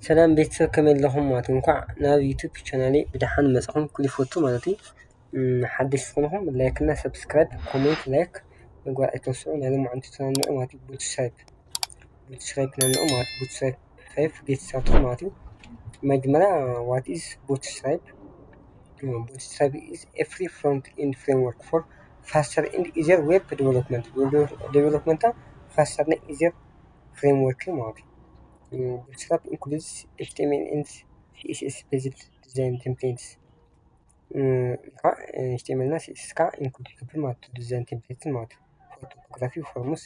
ሰላም ቤተሰብ ከመይ ኣለኹም ማለት እንኳዕ ናብ ዩቲዩብ ቻናለይ ብደሓን መጻኹም ኩሉ ይፈቱ ማለት እዩ። ሓድሽ ዝኾንኩም ላይክ እና ሰብስክራይብ ኮሜንት ላይክ ምግባር ኣይትረስዑ። ናይ ሎማዓንቲ ተናንዑ ማለት እዩ። ቡትስትራይፕ ናንዑ ማለት ቡትስትራይፕ 5 ጌት ስታርትድ ማለት እዩ። መጀመሪያ what is bootstrap? Bootstrap is a free front-end framework for faster and easier web development. Web development faster and easier framework ማለት እዩ። Bootstrap includes HTML and CSS-based design templates. HTML እና CSS include design templates ማለት እዩ. For typography, forms,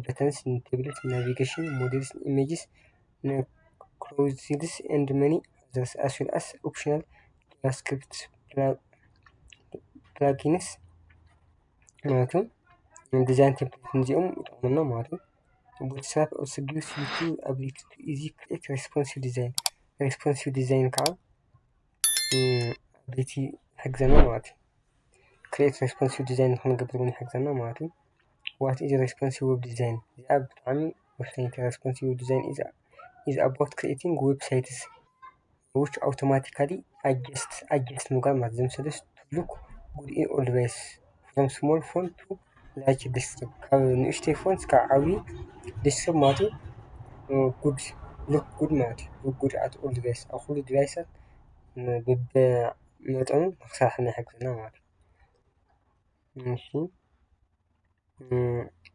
buttons, tables, navigation, models, images, closures, and many others, as well as optional JavaScript plugins ማለት እዩ. design template እዚኦም ይጠቕሙና ማለት እዩ. Bootstrap also gives you the ability to easily create responsive design. Responsive design ከዓ ability ይሕግዘና ማለት እዩ. create responsive design ንክንገብር እውን ይሕግዘና ማለት እዩ. What is responsive web design? እዚኣ ብጣዕሚ ወሳኒት እያ. responsive web design is about creating websites which automatically adjust ምግባር ማለት እዩ. ለምሳሌ to look good in all devices from small phone to large desktop. ካብ ንእሽተይ ፎን እስካብ ዓብይ ዴስክቶፕ ማለት እዩ. look good ማለት እዩ. look good at all devices ኣብ ኩሉ ዲቫይሳት በብመጠኑ ንክሰርሐልና ይሕግዘና ማለት እዩ. እሺ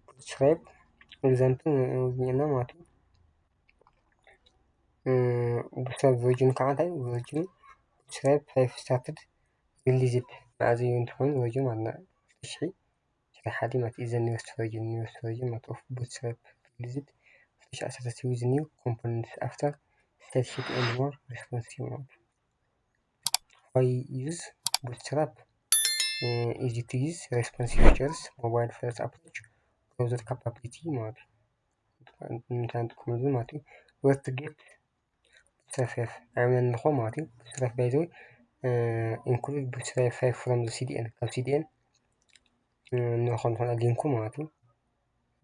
bootstrap example እኒአና ማለት እዩ. bootstrap version ከዓ እንታይ እዩ? version bootstrap 5 started released መዓዝ እዩ እንትኾን version ማለት ነው 2021 ማለት እዩ. the newest version ማለት of bootstrap released 2013 with new components after style sheet and more responsive ማለት እዩ. why use bootstrap? easy to use, responsive features, mobile first approach, browser capability ማለት እዩ. እንታይ ንጥቀመሉ ማለት እዩ. where to get bootstrap 5 ኣበይ ንረኽቦ ማለት እዩ. bootstrap by the way include bootstrap 5 from the CDN ካብ CDN ንረኽቦ ንኽእል ሊንኩ ማለት እዩ.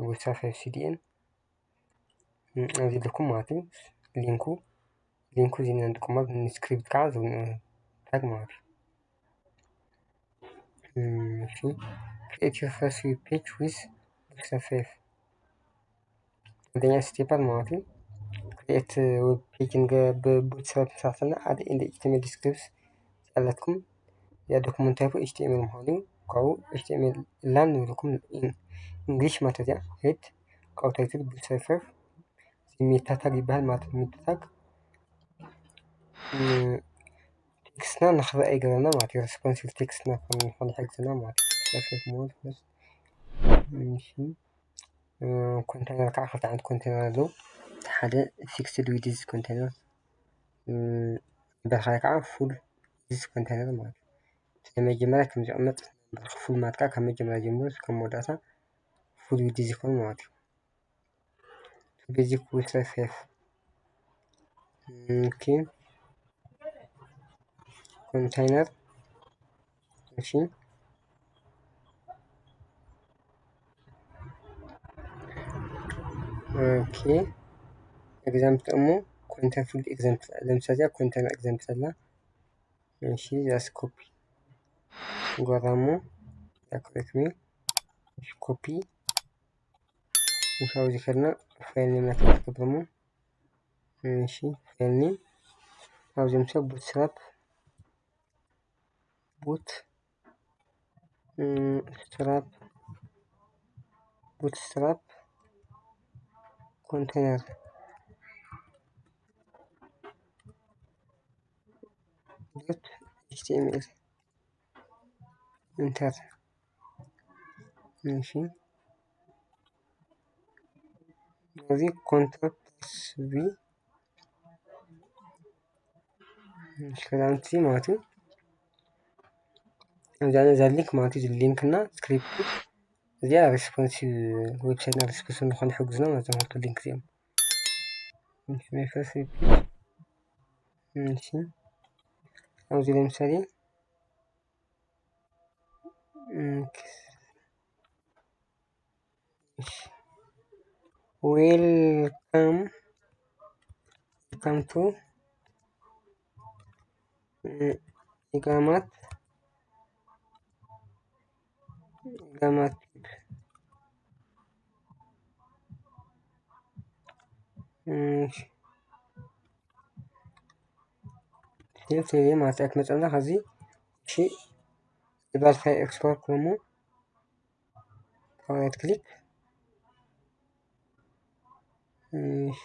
bootstrap 5 CDN ኣብዚ ልኩም ማለት እዩ. ሊንኩ እዚ ንጥቀመሉ ንስክሪፕት ከዓ ታግ ማለት እዩ. create your first web page with bootstrap 5 አንደኛ ስቴፕ ማለት እዩ. create web page በbootstrap ሰርተና add in the HTML scripts ኣለትኩም ያ ዶክመንት ታይፑ HTML ምዃኑ ካብኡ HTML ላን ንብለኩም እንግሊሽ ማለት እያ. head ካብኡ ታይትል bootstrap 5 ሜታ ታግ ይበሃል ማለት እዩ. ሜታ ታግ ቴክስትና ንክረአ ይገብረና ማለት እዩ. responsive ቴክስትና ንክኾን ይሕግዘና ማለት እዩ. እሺ ኮንቴነር ከዓ ክልተ ዓይነት ኮንቴነር ኣለዉ. ሓደ fixed width ኮንቴነር በካልእ ከዓ full width ኮንቴነር ማለት እዩ. መጀመርያ ከም ዝቕመጥ full ማለት ከዓ ካብ መጀመርያ ጀሚሩ እስካብ መወዳእታ full width ይኾን ማለት እዩ. basic bootstrap 5 ኮንቴነር እሺ ኤግዛምፕል ደግሞ ኮንቴነር ፉል ኤግዛምፕል ለምሳሌ ኮንቴነር ኤግዛምፕል አላ. እሺ ዛስ ኮፒ ጓራሞ ያክሪክሚ ኮፒ እንሻው ዚከርና ፋይል ኔም ናትከብረሙ. እሺ ፋይል ኔም ኣብዚ ምሳሌ bootstrap ኮንቴነር html ኢንተር. እሺ እዚህ ኮንትሮል ቪ ከዛንቲ ማለት እዩ. እዛ ሊንክ ማለት እዩ. ሊንክ እና ስክሪፕት እዚኣ ሬስፖንሲቭ ዌብሳይት እና ሬስፖንሲቭ ንክኾን ይሕግዙና ማለት እዮም ክልተ ሊንክ እዚኦም. እሺ ኣብዚ ለምሳሌ welcome welcome to ኢቃማት ሴቭ ማጽያት መጸና ከዚ እሺ የባልፋይ ኤክስፖርት ደግሞ ራይት ክሊክ እሺ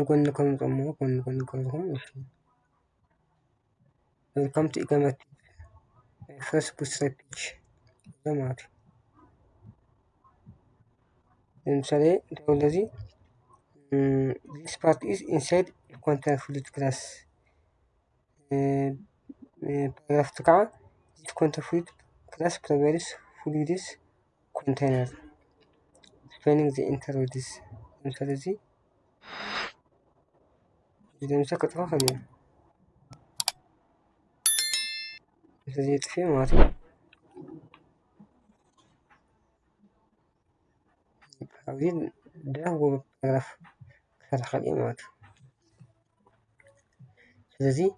ጎን ከመጠሙ ጎን ከሆነ እሺ ዌልካም ቱ ኢቃማት ፈርስት ቡትስትራፕ ፔጅ ለማለት ለምሳሌ እንደዚህ this part is inside container fluid class paragraph ተቃ this container fluid class provides fluids container explaining the interludes ለምሳሌ እዚህ ለምሳሌ ከጥፋ ፈልግ ስለዚህ ጥፊ ማለት ነው አብይ ደህው ፓራግራፍ ከተኸለ ማለት ነው ስለዚህ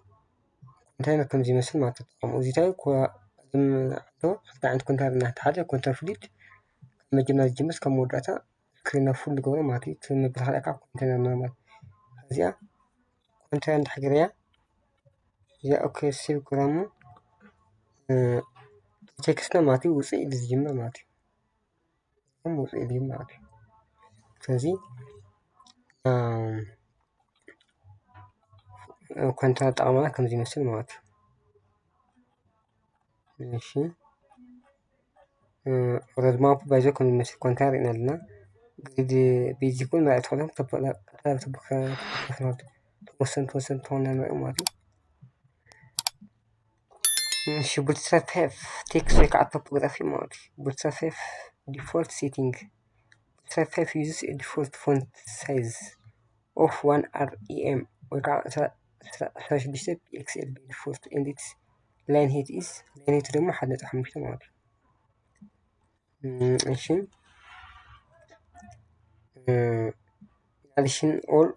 ኮንቴነር ከም ዝመስል ማለት ነው እዚህ ታይ ዝም አቶ አንድ ኮንቴነር እና ታደ ኮንቴነር ፍሊት መጀመሪያ ጀምስ ከመወዳታ ስክሪን ፉል ገወረ ማለት ነው ትምብልሃላ ካ ኮንቴነር ነው ማለት እዚያ ኮንቴነር እንደሐገሪያ ያ ኦኬ ሴቭ ግራሙ ቴክስት ነው ማለት ውጪ ልጅም ማለት ነው ውጪ ልጅም ማለት ነው ስለዚህ ኮንትራት ጣማላ ከምዚ መስል ማለት እሺ ረድማፑ ባይዞ ከሚመስል ኮንትራት ይናልና ግድ ቤዚኩን ማለት ሆነ ተወሰን ተሆነ ነው ማለት እሺ ቡትስትራፕ ቴክስት ወይ ከአቶ ፎቶግራፊ ማለት ቡትስትራፕ ዲፎልት ሴቲንግ ቡትስትራፕ uses a default font size of 1 rem ወይ ከ16 pixel by default and its line height is line height ደግሞ 1.5 ማለት እሺ addition all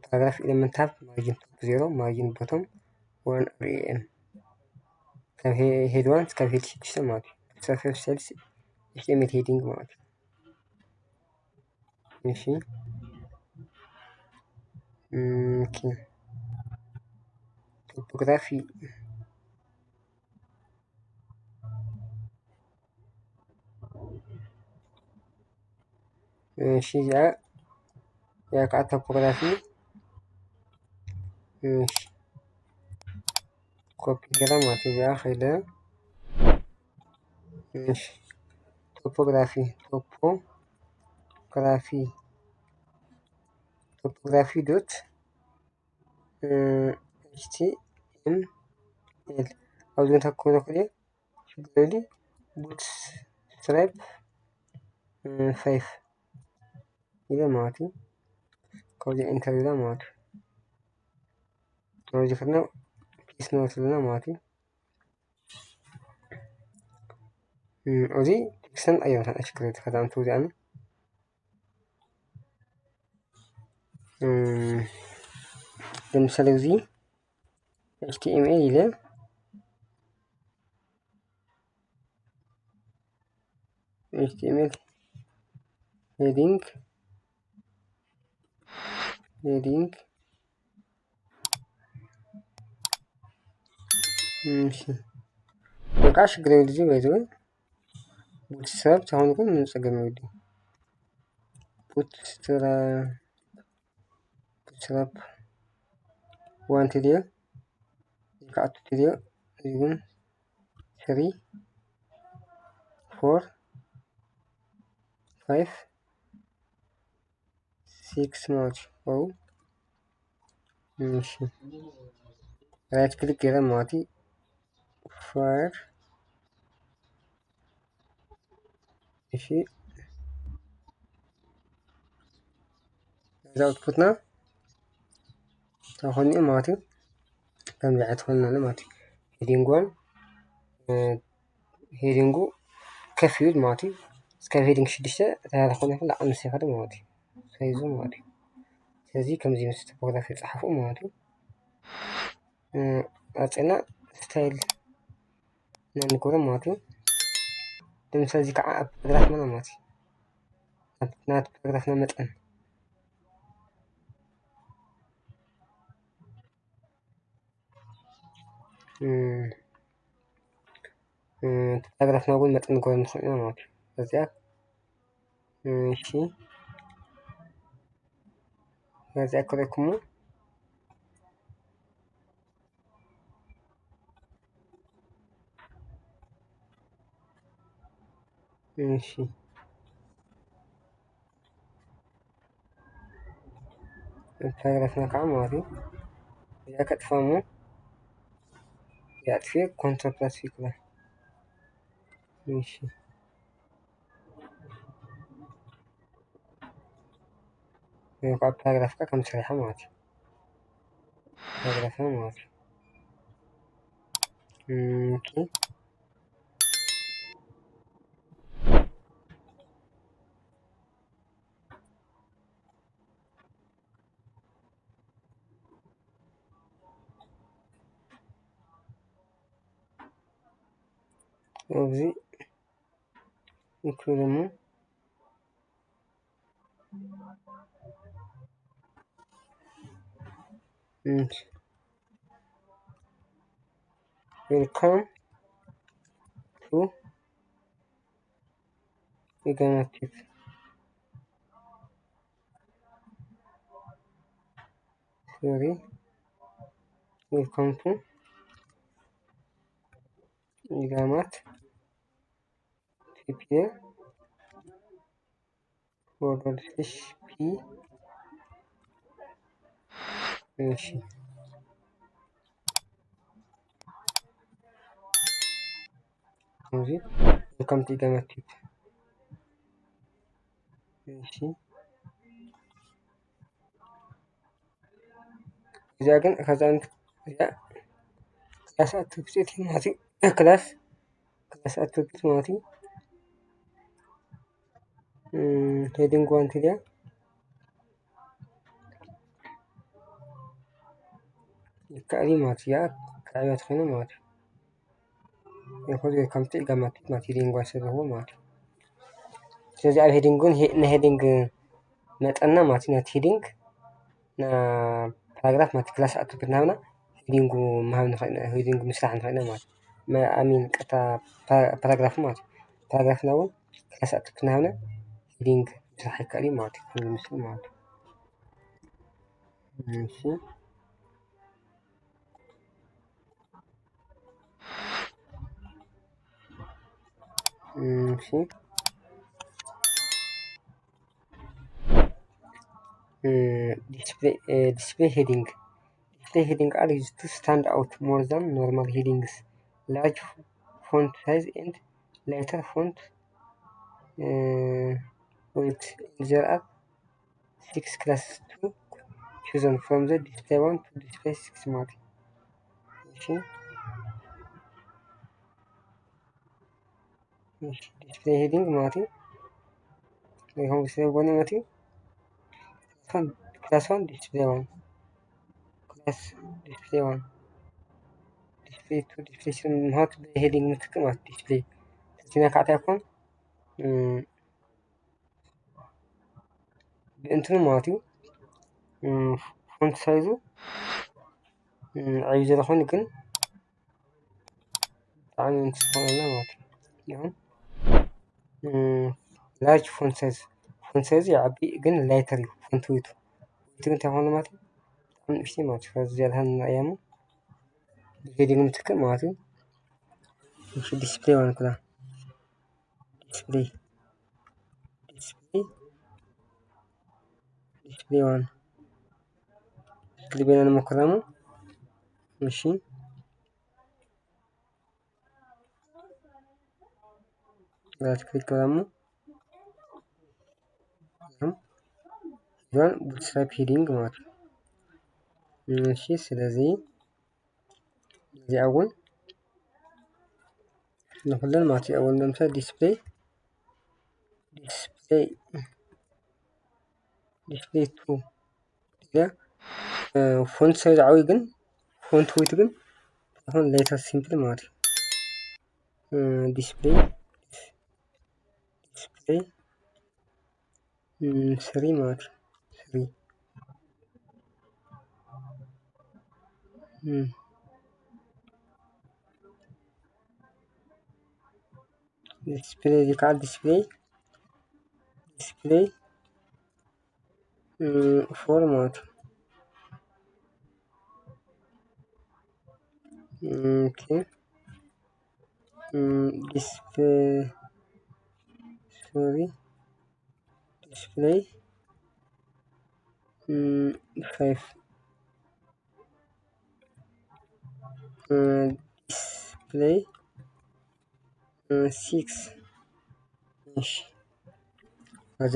paragraph element have margin top 0 margin bottom 1 rem head 1 ከሄድ 6 ማለት ቡትስትራፕ ሴልስ ኤስቲሜት ሄዲንግ ማለት እሺ ኦኬ ቶፖግራፊ እሺ ያ ቶፖግራፊ እሺ ኮፒ ገራ ማቴሪያ ሄደ እሺ ቶፖግራፊ ዶት html አውዝን ተኮነ ከለ ሽግረዲ ቡትስትራፕ 5 ይለ ማለት ከዚ ኢንተር ይላ ማለት ፕሮጀክት ነው ፒስ ነው ስለና ማለት እዚህ ቴክስትን አየሁት አሽከረት ከዛም ተወዚያ ነው ለምሳሌ እዚህ HTML ይላል HTML heading እሺ በቃሽ ግሬድ ጂ ባይዘው ቡትስትራፕ አሁን ግን ምን ጸገም ነው ቡትስትራፕ ዋንትድ ካት ቪዲዮ even 3 4 5 6 ማለት ነው እሺ ራይት ክሊክ ገራ ማለት ፋየር እሺ አውትፑት ነው አሁን ማለት ከምልዓት ሆነ ማለት ሄዲንጉ ከፊል ማለት እስከ ሄዲንግ 6 ታያለህ ሆነ ለአምስት ይፈርም ማለት ሳይዙ ማለት ስለዚህ ከምዚ ምስ ቶፖግራፊ ዝፀሓፉ ማለት እዩ ቀፂልና ስታይል ኢና ንገብሮ ማለት እዩ ለምሳሌ እዚ ከዓ ኣብ ፓራግራፍና ማለት እዩ ናቲ ፓራግራፍና መጠን ፓራግራፍና እውን መጠን ንገብሮ ንኽእል ኢና ማለት እዩ እዚኣ እሺ እዚኣ ከሪእኩሞ እሺ ፓራግራፍና ከዓ ማለት እዩ እዚኣ ከጥፋ እሞ እዚኣ ኣጥፍየ ኮንትሮል ፕላስ ሲ ክብላ እሺ ካብ ፓራግራፍካ ከም ሰሪሓ ማለት እዩ ፓራግራፍና ማለት እዩ ኦኬ ኣብዚ እኩል ደግሞ welcome to Igamatic sorry welcome to Igamat TPA /p እሺ እዚህ welcome to Igamatic እሺ እዚኣ ግን ከዛ እዚኣ ክላስ ኣትሪቢዩት ማለት እዩ ክላስ ኣትሪቢዩት ማለት እዩ ሄዲንግ ዋን ትለያ ይከኣል ማለት እያ ክዕብያ ትኾይና ማለት እዩ ይኹን welcome to Igamatic ማለት ሄዲንግ ዋን ስለዝህቦ ማለት እዩ ስለዚ ኣብ ሄዲንግን ንሄዲንግ መጠንና ማለት እዩ ናቲ ሄዲንግ ፓራግራፍ ማለት ክላስ ኣትሪቢዩት እናሃብና ሄዲንጉ ምሃብ ንኽእል ኢና ሄዲንግ ምስራሕ ንኽእል ኢና ማለት እዩ ኣሚን ቀጥታ ፓራግራፍ ማለት እዩ ፓራግራፍና እውን ክላስ ኣትሪቢዩት እናሃብና ሄዲንግ ምስራሕ ይከኣል እዩ ማለት እዩ ከምዚ ምስሊ ማለት እዩ እሺ እሺ display heading are used to stand out more than normal headings large font size and lighter font weight there are 6 classes to choose from the display 1 to display 6 ማለት እሺ display heading ማለት እዩ ይኸው display one ማለት እዩ class 1 display 1 class display 1 display 2 display 3 ምሃት heading ምትክእ ማለት display እዚና ካዕታ ይኮን ብእንትኑ ማለት እዩ ፎንት ሳይዙ ዓብይ ዘለ ኮይኑ ግን ብጣዕሚ እንትኾነና ማለት እዩ ይኹን ላርጅ ፎንት ሳይዝ ይዓቢ ግን ላይተር እዩ ፎንት ዌይቱ ግን እንታይ ኮነ ማለት እዩ ብጣዕሚ ንእሽተይ ማለት እዩ ከዚ ያልሃን ንሪኣያ ሄዲንግ ምትክእ ማለት እዩ እሺ ዲስፕሌይ ዋን ክላ ዲስፕሌይ ዋን ክሊክ በልና ንሞክር ደግሞ እሺ ራይት ክሊክ ደግሞ ያን ቡትስትራፕ ሄዲንግ ማለት ነው እሺ ስለዚህ እዚኣ እውን ንኩለን ማለት እዩ እውን ለምሳሌ ዲስፕሌይ 2 ፎንት ሳይዝ ዓብይ ግን ፎንት ዊት ግን አሁን ሌተር ሲምፕል ማለት እዩ። ዲስፕሌይ 3 ማለት እዩ 3 ዲስፕሌይ እዚ ከዓ ዲስፕሌይ 4 ማለት እዩ። ኦኬ ዲስፕሌይ 5 ዲስፕሌይ 6 እሺ እዚ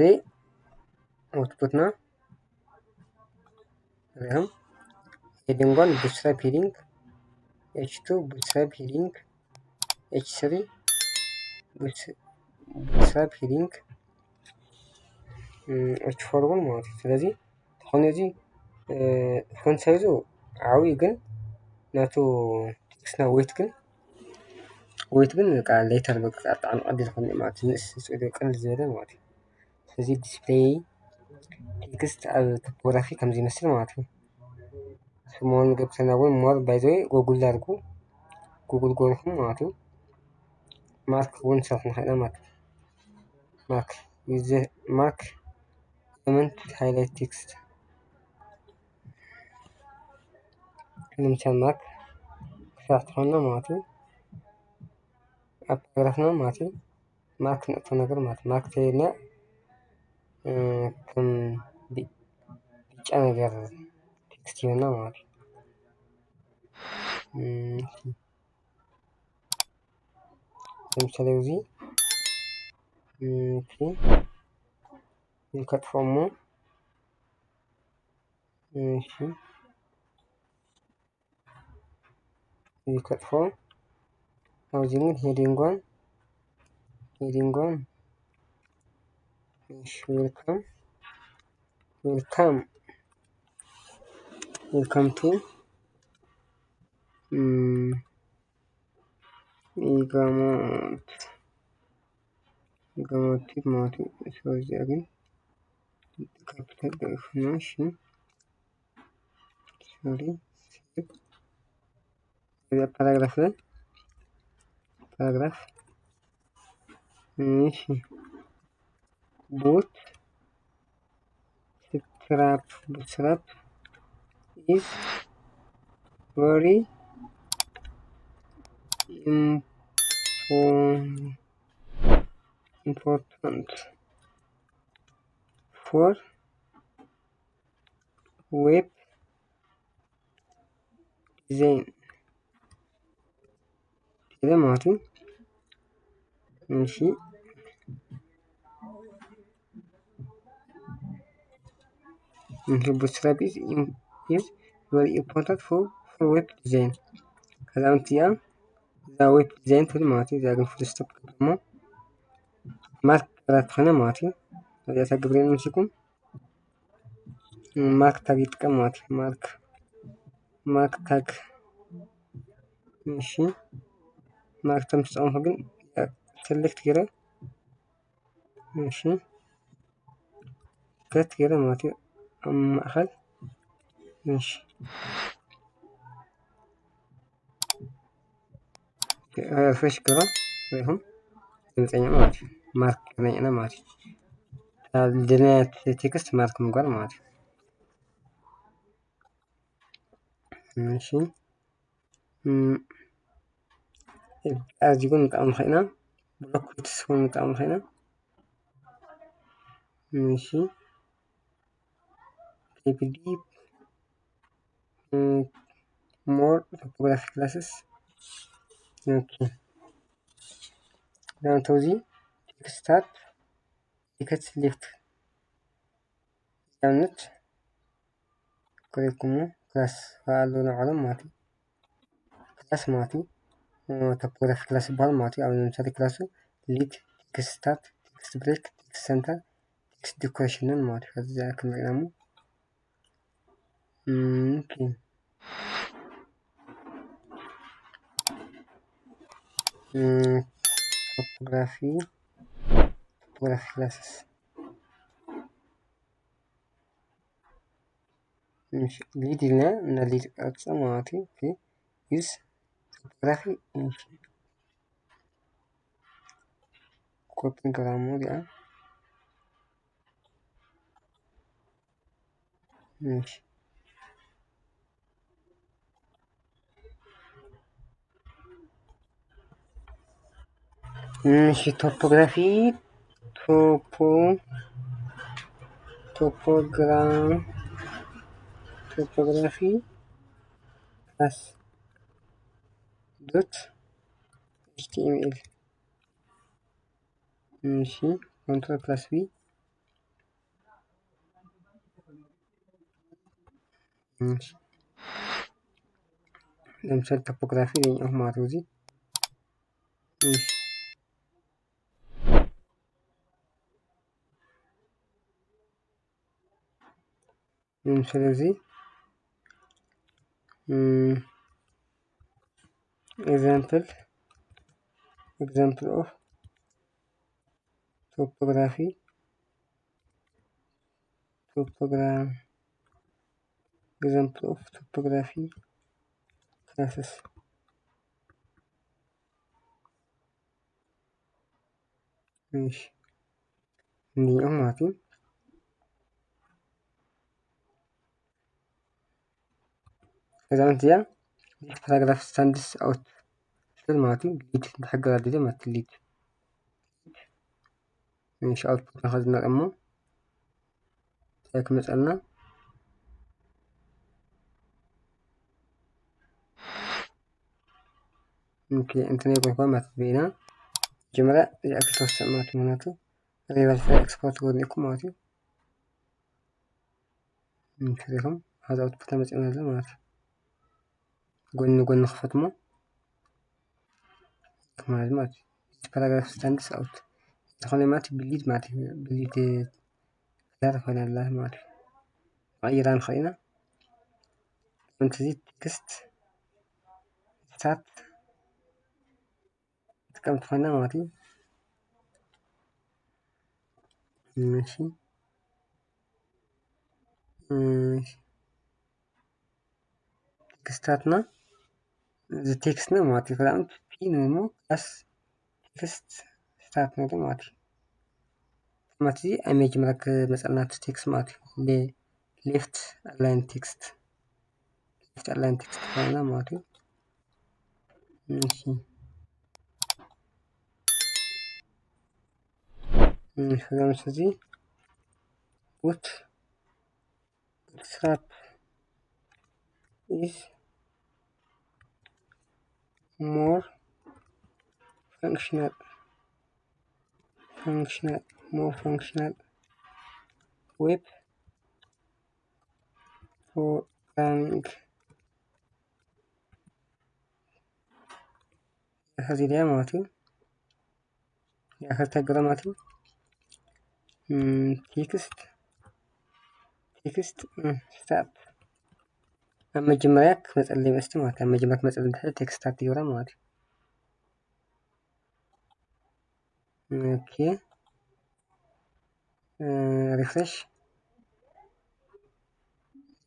አውትፑትና ይሄም ሄዲንግ 1 ቡትስትራፕ ሄዲንግ h2 ቡትስትራፕ ሄዲንግ h3 ቡትስትራፕ ሄዲንግ h4 ማለት እዩ። ስለዚህ አሁን እዚ ፎንት ሳይዙ ዓብይ ግን ናቱ ቴክስትና ዌት ግን በቃ ሌተር በቃ ብጣዕሚ ቀሊል ዝኾነ ማለት እዩ። ንእስ ፅሑፍ ቅልል ዝበለ ማለት እዩ። ስለዚ ዲስፕሌይ ቴክስት ኣብ ቶፖግራፊ ከም ዝመስል ማለት እዩ። ስሞል ገብተና እውን ሞር ባይ ዘ ዌይ ጎግል አድርጉ ጉግል ጎርኩም ማለት እዩ። ማርክ እውን ንሰርሕ ንኽእል ኢና ማለት እዩ። ማርክ ኤለመንት ሃይላይት ቴክስት ንምሳሌ ክስራሕ ተኾይንና ማለት እዩ። ኣብ ፓራግራፍና ማለት እዩ ማርክ ነእትዎ ነገር ማለት እዩ። ማርክ እንተይልና ከም ብጫ ነገር ቴክስት ይበና ማለት እዩ። ለምሳሌ እዚ ከጥፎ እሞ እሺ ከጥፎ ኣብዚ ግን ሄዲንግ ዋን እሺ ዌልካም ቱ ኢጋሞቲቭ ማለት እዩ። ስለዚ ግን ካፒታል ኢንፎርሜሽን ሶሪ ፓራግራፍ እሺ ቡትስትራፕ ኢዝ ቨሪ ኢምፖርታንት ፎር ዌብ ዲዛይን ይሄ ማለት ነው። እሺ ቡትስትራፕ ኢዝ ቨሪ ኢምፖርታንት ፎር ዌብ ዲዛይን ከዛ እንትያ እዛ ዌብ ዲዛይን ትብል ማለት እዩ። እዛ ግን ፉል ስቶፕ ደግሞ ማርክ ራት ትኾነ ማለት እዩ። እዚኣ ተግብሬን ምስኩም ማርክ ታግ ይጥቀም ማለት እዩ። ማርክ ታግ እሺ ማርክ ተም ተጠቅምኩ ግን ሰሌክት ገይረ እሺ ከት ገይረ ማለት እዩ። ኣብ ማእኸል እሺ ሪፍሬሽ ገይረ ኢኹም ድምፀኛ ማለት እዩ። ማርክ ገይርና ማለት እዩ። ልድናት ቴክስት ማርክ ምግባር ማለት እዩ። እሺ ኣዝዩ ግን ንጥቀም ንኽእል ኢና ብሎክ ዊትስ እውን ንጥቀም ንኽእል ኢና። እሺ ፒፒዲ ሞር ቶፖግራፊ ክላስስ ኦኬ ዳውንተውዚ ቴክስታት ቲከት ሊፍት ኣብነት ኩሪኩሙ ክላስ ካሉ ንዕሎም ማለት እዩ። ክላስ ማለት እዩ ቶፖግራፊ ክላስ ይበሃል ማለት እዩ። ኣብ ለምሳሌ ክላሱ ሊድ ቴክስትታት ቴክስት ብሬክ ቴክስት ሰንተር ቴክስት ዲኮሬሽንን ማለት እዩ። ከዚኣ ክንሪኢና እሞ اوكي. توبوغرافي كلاسز. ماشي ليد لنا نليد أتصاماتي في يس توبوغرافي. ماشي كوبين جرامو دي. ماشي ماشي توبوغرافي توبوغرافي كلاس دوت HTML. ماشي كنترول بلس بي. ماشي مثال توبوغرافي لين أو معروضي. ماشي مثال زي example of topography example of topography classes. ماشي لين أو معروضي. إذا أنت يا paragraph stands out في المعطي delete الحاجة الجديدة ما تليت. ماشي output أخذنا أمه هيك مسألنا. ممكن إنترنت بيكون ما تبينا جملة أكل توسع ما تمناته غير الفعل إكسبورت ورنيكم ماتي. نكررهم هذا output مسألة هذا ماتي. قلنا خفتمه ماتي paragraph stands out. دخلنا ماتي بليد ماتي بليد لا دخلنا الله ماتي غيران خلينا تزيد تكست ستات كم دخلنا ماتي. ماشي تكستاتنا the text ماتي فلامت في نمو بس text ستاتنا ده ماتي ماتي image مرك مسألة text ماتي ل left align text فانا ماتي. ماشي فلامت دي what strap is more functional web programming. هذه دي ماتي آخر تقرأ ماتي text start. أما جمرك مسألة مستمعة أما جمرك مسألة text start يورا ماتي. اوكي ريفرش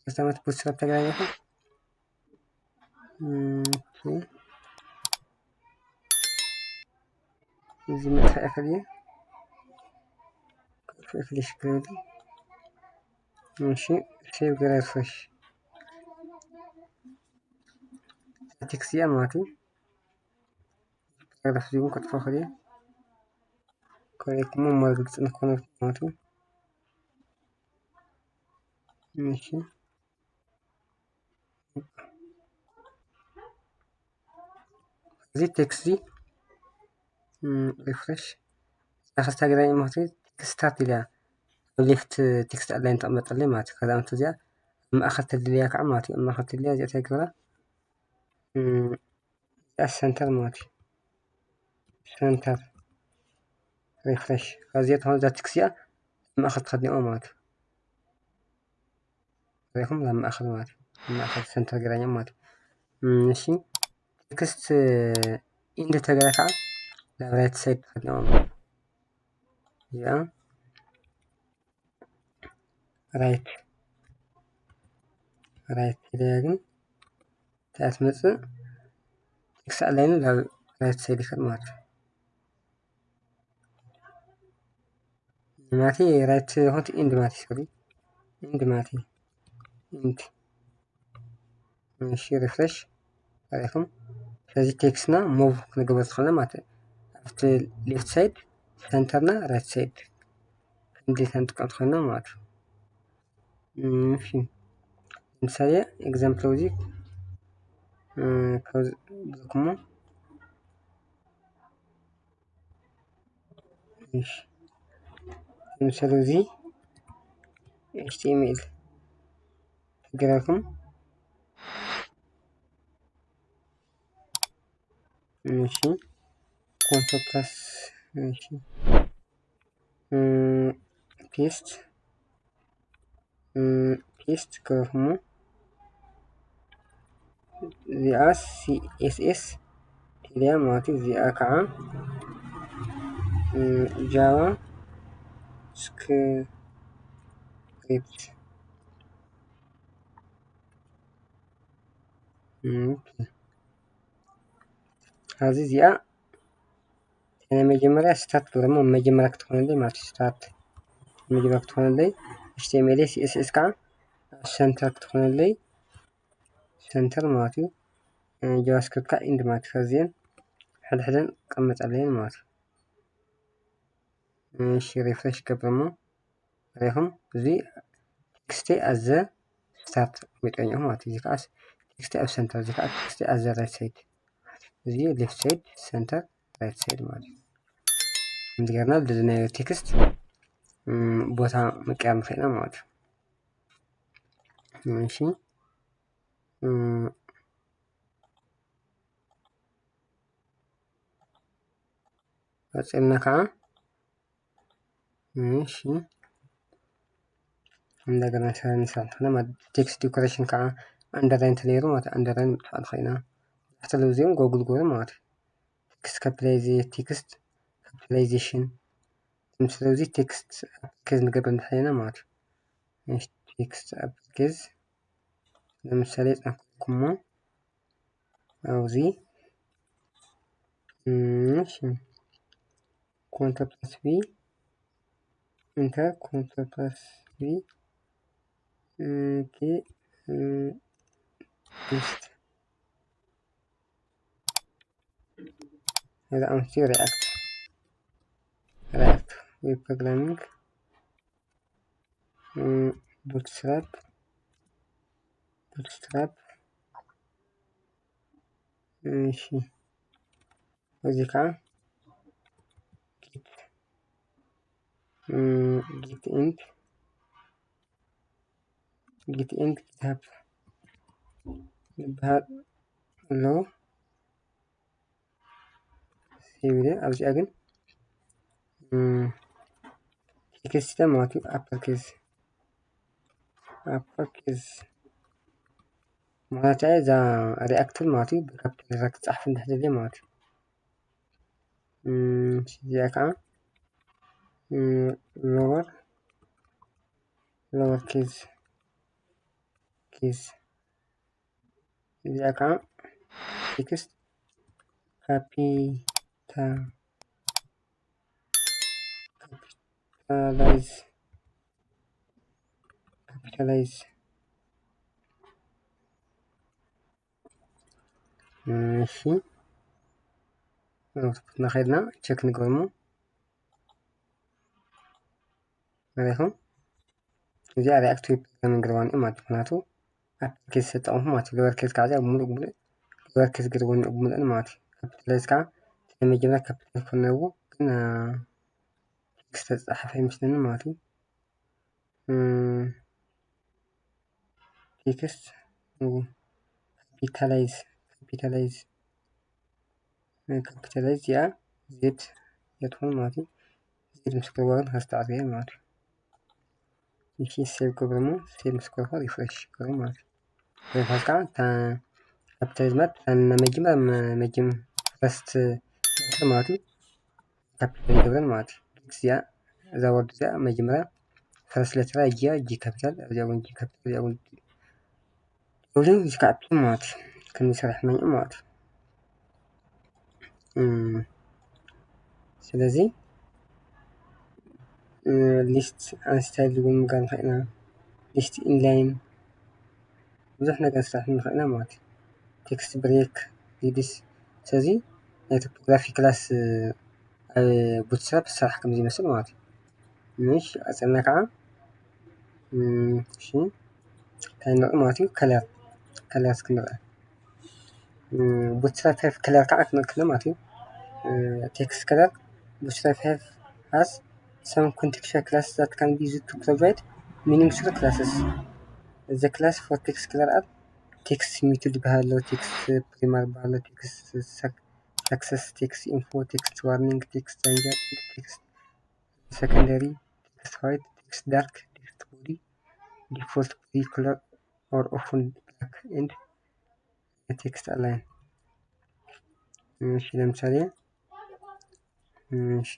استعملت بوتستراب تقرأ. اوكي زي ما تخيل أخلي شكله دي. ماشي سيف قرأ ريفرش تكسيا ماتي قرأ فيهم كتفا خليه كويك مو مرقت نكون ماتي. ماشي زي تكسي ريفرش أخذت قرأ ماتي تكستات لها ليفت تكست ألاين تأمت اللي ماتي كذا أنت زي أما أخذت اللي ليك عماتي أما أخذت اللي جاء تقرأ السنتر ماتي سنتر ريفرش غازيت هون ذات تكسيا ما أخذت خدني أمات ريكم لما أخذ ماتي لما أخذ سنتر جرانيا ماتي ماشي تكست إند تجركع لا رايت سايد خدنا يا رايت كده تاعت مصر تكس علينا لا رايت سايد خدمات ماتي رايت هوت إند ماتي سوري إند ماتي إند ماشي ريفرش عليكم ስለዚህ ቴክስትና ሙቭ ክንገበዝ ከሆነ ማለት ኣብቲ ሌፍት ሳይድ ሰንተርና ራይት ሳይድ እንዴት እንጥቀም ከሆነ ማለት እሺ ለምሳሌ ኤግዛምፕል እዚ ከዝኩሞ እሺ ለምሳሌ እዚ HTML ትግራኩም እሺ ኮንትሮል ፕላስ እሺ ፔስት ከሆነ እዚኣ CSS ትልያ ማለት እዚኣ ከዓ ጃቫ ስክሪፕት ኣብዚ እዚኣ መጀመሪያ ስታርት ደግሞ መጀመሪያ ክትሆንልይ ማለት ስታርት መጀመሪያ ክትሆንልይ HTML CSS ከዓ ሰንተር ክትሆንልይ ሰንተር ማለት እዩ ጃቫስክሪፕት ከዓ ኢንድ ማለት ከዚአን ሕድሕደን ቀመጣለየን ማለት እዩ እሺ ሪፍሬሽ ገብረሞ ረይኹም እዚ ቴክስቴ ኣዘ ስታርት ሚጠኛሁ ማለት እዩ ከዓ ቴክስቴ ኣብ ሰንተር እዚ ከዓ ቴክስቴ ኣዘ ራይት ሳይድ እዚ ሌፍት ሳይድ ሰንተር ራይት ሳይድ ማለት እዩ እንደገና ለዝናዮ ቴክስት ቦታ መቀያየር ንኽእልና ማለት እዩ እሺ ቀፂልና ከዓ እሺ እንደገና ሰራንሳልና ቴክስት ዲኮሬሽን ከዓ አንደርላይን ተነይሩ ማለት አንደርላይን ምጥፋእ ንኽእልና ተለቪዝዮን ጎግል ጎል ማለት እዩ ቴክስት ቴክስት ካፒታላይዜሽን ስለዚ ቴክስት አፕኬዝ ንገብር እንድሕለና ማለት እዩ ቴክስት አፕኬዝ ለምሳሌ ጻፍኩሞ ኣብዚ እሺ ኮንትሮል ፕላስ ቪ ኢንተር ኮንትሮል ፕላስ ቪ ቴክስት هذا أمثل رياكت ويب بروجرامينج بوتستراب ماشي وذي كاع جيت اند كتاب بهذا لو سيبيده أوزي أجن تكست ماتي أبركيز معناتها إذا رياكتر ماتي بكابتن ركز أحسن تحديد ماتي زي كاع lower case زي كاع text capitalize ماشي ناخدنا تشيك نقولمو عليكم እዚ ሪአክት ዌብ ፕሮግራሚንግ ግርባን እዩ ማለት ምክንያቱ አፕሊኬሽን ተጠቅሙ ማለት ሎወር ኬዝ ከዓ ሙሉእ ሎወር ኬዝ ግርባን ሙሉእን ማለት ካፒታላይዝ ከዓ ለመጀመሪያ ካፒታል ኮነው ግን ቴክስት ተጻሐፈ ይመስለኒ ማለት እዩ ቴክስት ካፒታላይዝ ያ ዜድ የትሆን ማለት እዩ ዜድ ምስ ገባን ከስተዓርየ ማለት እዩ እሺ ሴቭ ገብረሞ ሴቭ ስኮር ሪፍሬሽ ገብረሞ ማለት ሪፍሬሽ ካን ካፒታሊዝማት መጅም ፈስት ማለት ካፒታል ገብረን ማለት እዚያ እዛ ወርድ እዚያ መጀመሪያ ፈርስት ሌተር ጂ ካፒታል እዚያ ጂ ካፒታል እዚያ ሁሉም ካፒታል ማለት ከሚሰራህ ነው ማለት ስለዚህ ሊስት አንስታይል ጋር ፋይና ሊስት ኢንላይን ብዙሕ ነገር ስራሕ ንኽእልና ማለት ቴክስት ብሬክ ሊድስ ስለዚህ ናይ ቶፖግራፊ ክላስ ቡትስትራፕ ስራሕ ከም ዝመስል ማለት እዩ እሺ ቀፂልና ከዓ እሺ እንታይ ንርኢ ማለት እዩ ከለር ክንርኢ ቡትስትራፕ ከለር ከዓ ክንርኢ ከለና ማለት እዩ text color bootstrap has some contextual classes that can be used to provide meaningful classes. The class for text color are text method ባህለው text primer ባህለው text success text info text warning text danger text secondary text white text dark text body default body color or often black and text align እሺ ለምሳሌ እሺ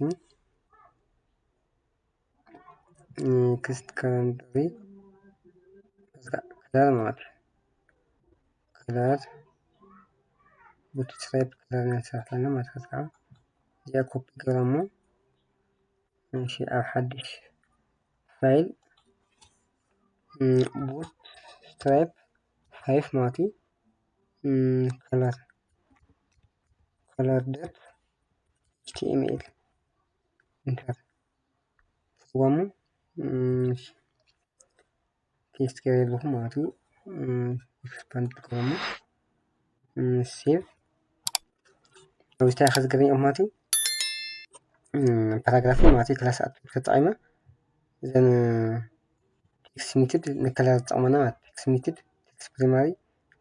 ክስት ካንድሪ ከለር ማለት ከለር ቡትስትራፕ ከለር እንሰርሓለን ማለት ነው እዚኣ ኮፒ ገይሮሞ እሺ ኣብ ሓድሽ ፋይል ቡትስትራፕ 5 ማለት እዩ ከለር ዶት html ኢንተር ትርጉሙ ቴክስት ገይረለኹ ማለት እዩ ኤክስፓንድ ትርጉሙ ሴቭ ኣብስታይ ከዝገበኝ ማለት እዩ ፓራግራፍ ማለት እዩ ክላስ ኣፕ ተጠቂመ እዘን ቴክስት ሜትድ ንከለር ዝጠቅመና ማለት ቴክስት ሜትድ ቴክስት ፕሪማሪ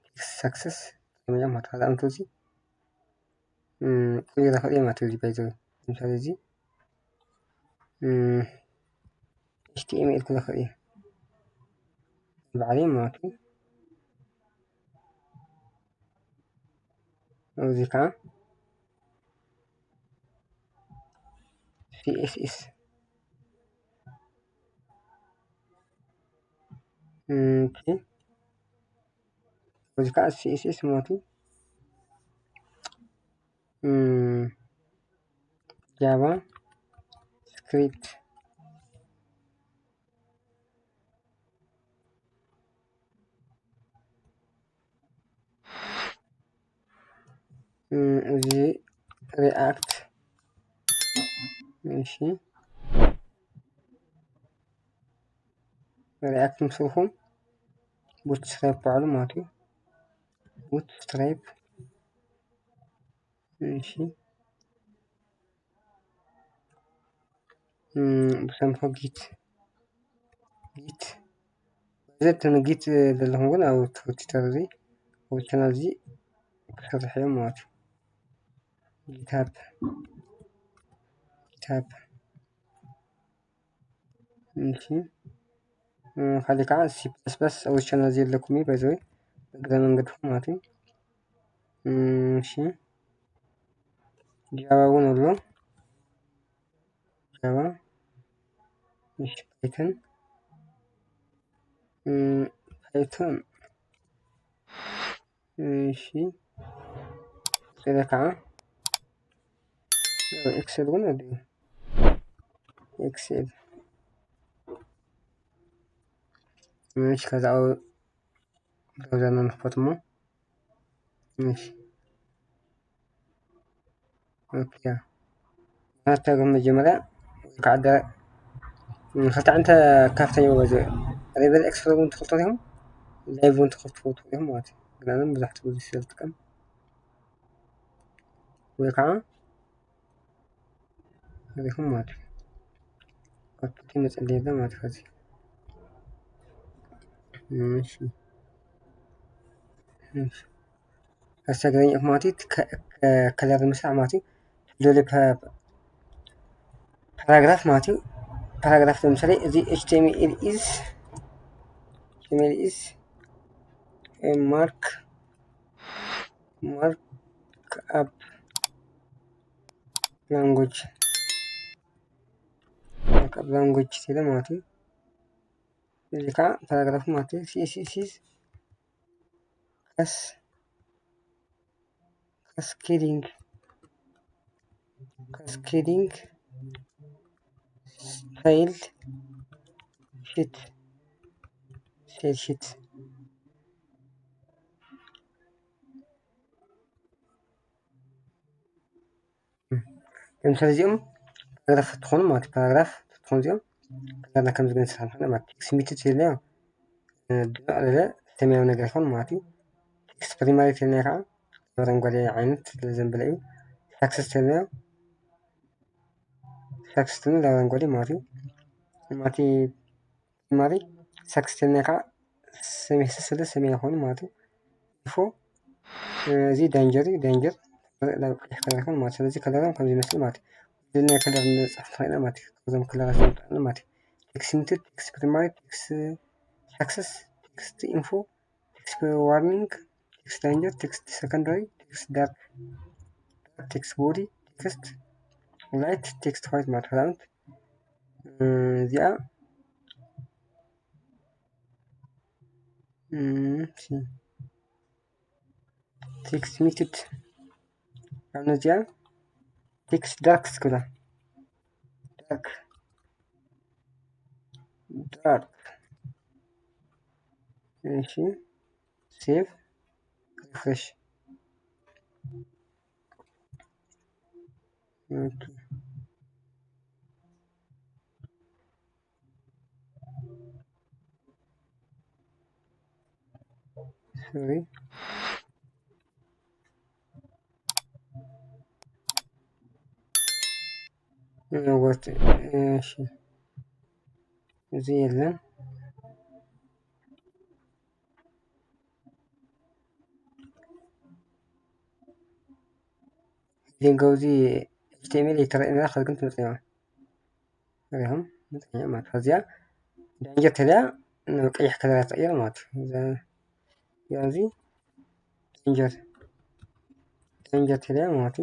ቴክስት ሰክሰስ ተጠቂመ ማለት ከዛ እንተዚ ቅይረ ክእል ማለት እዩ ባይዘ ለምሳሌ እዚ html ክለ ክእል እየ ባዕለይ ማለት እዩ እዚ ከዓ css እዚ ከዓ css ማለት እዩ ጃቫ ስክሪፕት እዚ ሪአክት እሺ ሪአክት ምስልኩም ቡትስትራፕ ባዕሉ ማለት እዩ ቡትስትራፕ እሺ ብሰንፎ ጊት ዘተነ ጊት ዘለኹም ግን ኣብ ትዊተር እዚ ኣብ ቻናል እዚ ክሰርሕ እዮም ማለት እዩ ጊትሃብ እሺ ካሊእ ከዓ ሲ ፕለስ ፕለስ ኣብ ቻናል እዚ ኣለኩም እዩ ባይ ዘ ወይ እግረ መንገድኩም ማለት እዩ እሺ ጃቫ እውን ኣሎ ጃቫ እሺ ፓይተን እሺ ከዛ ከዓ ኤክሴል እውን ኣሎ ኤክሴል እሺ ከዛ ብራውዘርና ንክፈት እሞ እሺ ኦኬ ናተገም መጀመሪያ ካዕዳ ክልተ ዓንተ ካፍተኛ ወዘ ሬቨል ኤክስፕሎር እውን ትኽልቶ ዲኹም ላይቭ እውን ትኽልትዎ ዲኹም ማለት እዩ ግናንም መብዛሕትኡ ግዜ ስለዝጥቀም ወይ ከዓ ሪኹም ማለት እዩ ኣብቲ መፀለይ የለ ማለት እዩ እሺ ኣስተግረኝ ማለት ከለር ምስራሕ ማለት እዩ ሎሊ ፓራግራፍ ማለት እዩ ፓራግራፍ ለምሳሌ እዚ HTML is a markup language ሲለ ማለት እዩ። እዚ ከዓ ፓራግራፍ ማለት እዩ። CSS is cascading style sheet ለምሳሌ እዚኦም ፓራግራፍ ትኾኑ ማለት ፓራግራፍ ትኾኑ እዚኦም ከለርና ከም ዝገለጽ ማለት እዩ። ኤክስሚትድ ኢልና ድብልዕ ሰማያዊ ነገር ይኾን ማለት እዩ። ቴክስት ፕሪማሪ ኢልና ከዓ አረንጓዴ ዓይነት ዘንበለ እዩ። ሳክሰስ ኢልና አረንጓዴ ማለት እዩ። ማቲ ፕሪማሪ ሳክሰስ ኢልና ከዓ ሰማያዊ ይኾን ማለት እዩ። ኢንፎ እዚ ዳንጀር ቀይሕ ከለር ይኾን ማለት ስለዚ ከለሮም ከም ዝመስል ማለት እዩ። ናይ ከለር ንፅሕፍ ንኽእልና ማለት እዩ። ካብዞም ከለራት ዘምጣልና ማለት እዩ። ቴክስት ቴክስት ፕሪማሪ ቴክስት ሳክሰስ ቴክስት ኢንፎ ቴክስት ዋርኒንግ ቴክስት ዳንጀር ቴክስት ሰከንዳሪ ቴክስት ዳርክ ቴክስት ቦዲ ቴክስት ላይት ቴክስት ዋይት ማለት ክዳውንት እዚኣ ቴክስት ሚትድ ኣብ ነዚኣ ቴክስት ዳርክ ስክላ ዳርክ እሺ ሴቭ ሪፍሬሽ ኦኬ ሶሪ ወጥ እሺ እዚህ የለም ዜንጋውዚ HTML የተረእና ከልግን ትመጽኛ አሁን መጽኛ ማለት ከዚያ ዳንጀር ተለያ ቀይሕ ከለር ተቀየረ ማለት ያዚ ዳንጀር ተለያ ማለት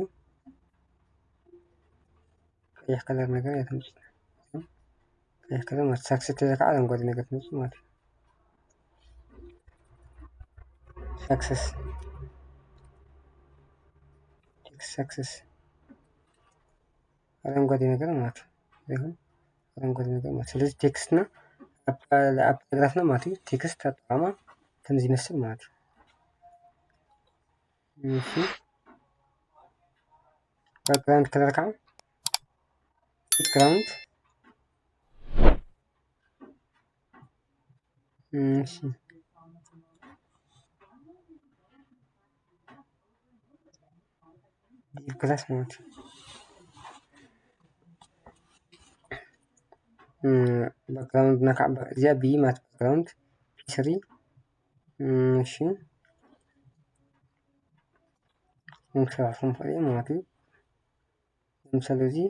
ቀይሕ ከለር ነገር ያተምጽ ቀይሕ ከለር ማለት ሳክሰስ ተለያ ከዓ አረንጓዴ ነገር ትመጽ ማለት ሳክሰስ አረንጓዴ ነገር ማለት ይሁን አረንጓዴ ነገር ማለት ስለዚህ ቴክስት እና ፓራግራፍ ነው ማለት ቴክስት አጣማ ከምዚ ይመስል ማለት እሺ ባክግራውንድ ከለር ከዓ ባክግራውንድ እሺ ክላስ ማለት ባክግራውንድ እና ከዓ እዚኣ ቢ ማለት ባክግራውንድ ፒ3 እሺ እንክራፍም ፈሪ ማለት ለምሳሌ እዚህ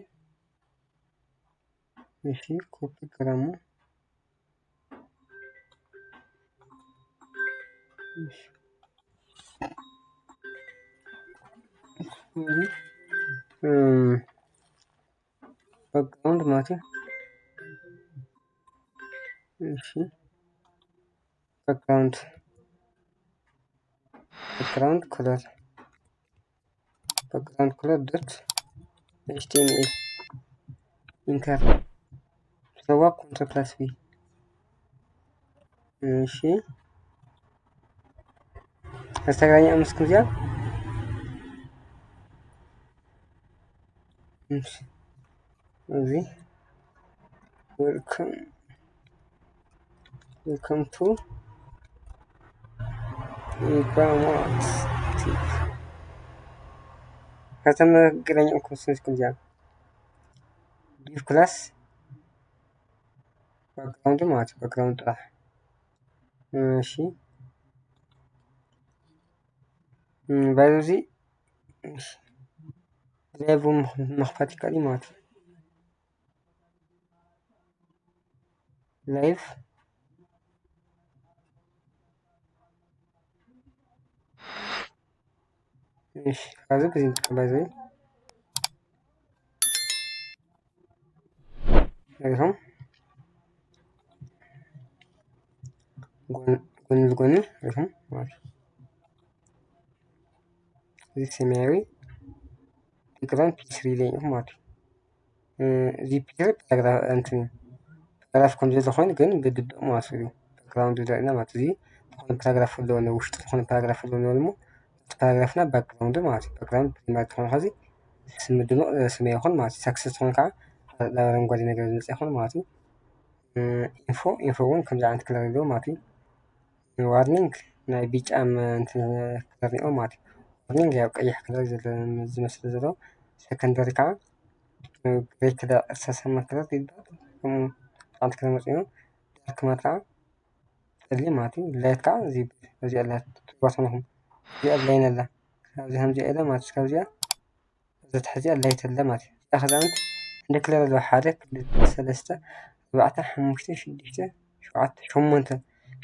እሺ ኮፒ ግራሙ ባክግራውንድ ማለት እሺ ባክግራውንድ ከለር ዶት HTML ኢንተር ሰዋ ኮንትሮል ፕላስ ቢ እሺ አስተጋኛ አምስት እዚህ welcome to ኢባማት ከተማ ገናኛ ኮንሰንስ ኩንጃ ዲቭ ክላስ ባክግራውንድ ማለት ባክግራውንድ ጥራ እሺ ባይዚ ድራይቭ መክፈት ይካል ማለት ላይቭ እሺ ከዚ በዚህ እንጠቀም ይኸው ጎን ለጎን ይኸው ማለት እዚህ ሰማያዊ ባክግራውንድ ፒ3 ላይ ነው ማለት እዚህ ፒ3 ፓራግራፍ ከም ዘሎ ኮይኑ ግን ብድብቅ ማለት እዩ ባክግራውንድ ዘርእየና ማለት እዚ ዝኾነ ፓራግራፍ ኣለዎ ውሽጡ ዝኾነ ፓራግራፍ ኣለዎ ንበል እሞ እቲ ፓራግራፍና ባክግራውንድ ማለት እዩ ባክግራውንድ ማለት ዝኾነ ከዚ ስም ድሙቕ ሰማያዊ ይኹን ማለት እዩ ሳክሰስ ዝኾነ ከዓ ኣረንጓዴ ነገር ዝመፅእ ይኹን ማለት እዩ ኢንፎ እውን ከምዚ ዓይነት ከለር ኣለዎ ማለት እዩ ዋርኒንግ ናይ ቢጫ ከለር እኒአዎ ማለት እዩ ዋርኒንግ ያው ቀይሕ ከለር ዝመስል ዘሎ ሰከንደሪ ከዓ ግሬይ ከለር እርሳሳማ ከለር ይበሃል ሓንቲ ከለር መፂኡ ዳርክ ማተር ከዓ ፀሊም ማለት እዩ ላይት ከዓ እዚ እዚኣ ኣላ ትሪእዋ ኣለኹም እዚኣ ላይን ኣላ ካብዚ ከምዚኣ ኢለ ማለት እዩ ካብዚኣ እዛ ትሕዚኣ ላይት ኣላ ማለት እዩ እዚኣ ከዛ ክንደይ ከለር ኣለዋ 1 2 3 4 5 6 7 8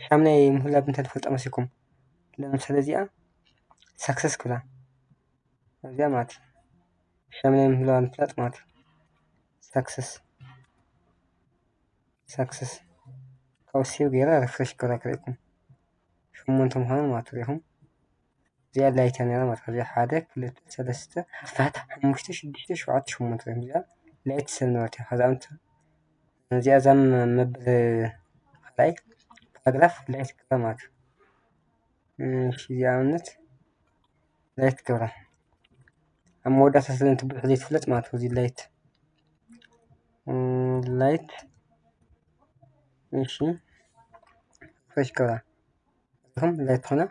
ሻምናይ ምህላው እንታይ ትፈልጡ መሲልኩም ለምሳሌ እዚኣ ሳክሰስ ክብላ እዚኣ ማለት እዩ ሻምናይ ምህላዋ ንምፍላጥ ማለት እዩ ሳክሰስ ካብኡ ሴቭ ገይረ ሪፍሬሽ ክገብራ ከሪእኩም 8 ምዃኑ ማለት ሪኢኹም እዚኣ ላይት እያ ነይራ ማለት እዩ እዚኣ 1 2 3 4 5 6 7 8 እዚኣ ላይት ሰብ ነበረት እያ ከዛ እዚኣ እዛ መበል ካልኣይ ፓራግራፍ ላይት ክገብራ ማለት እዩ እዚኣ ኣብነት ላይት ክገብራ ኣብ መወዳእታ ስለእትብልሕ ዘይትፍለጥ ማለት እዩ እዚ ላይት እሺ ሪፍሬሽ ክገብራ እዚኹም ላይት ኮነ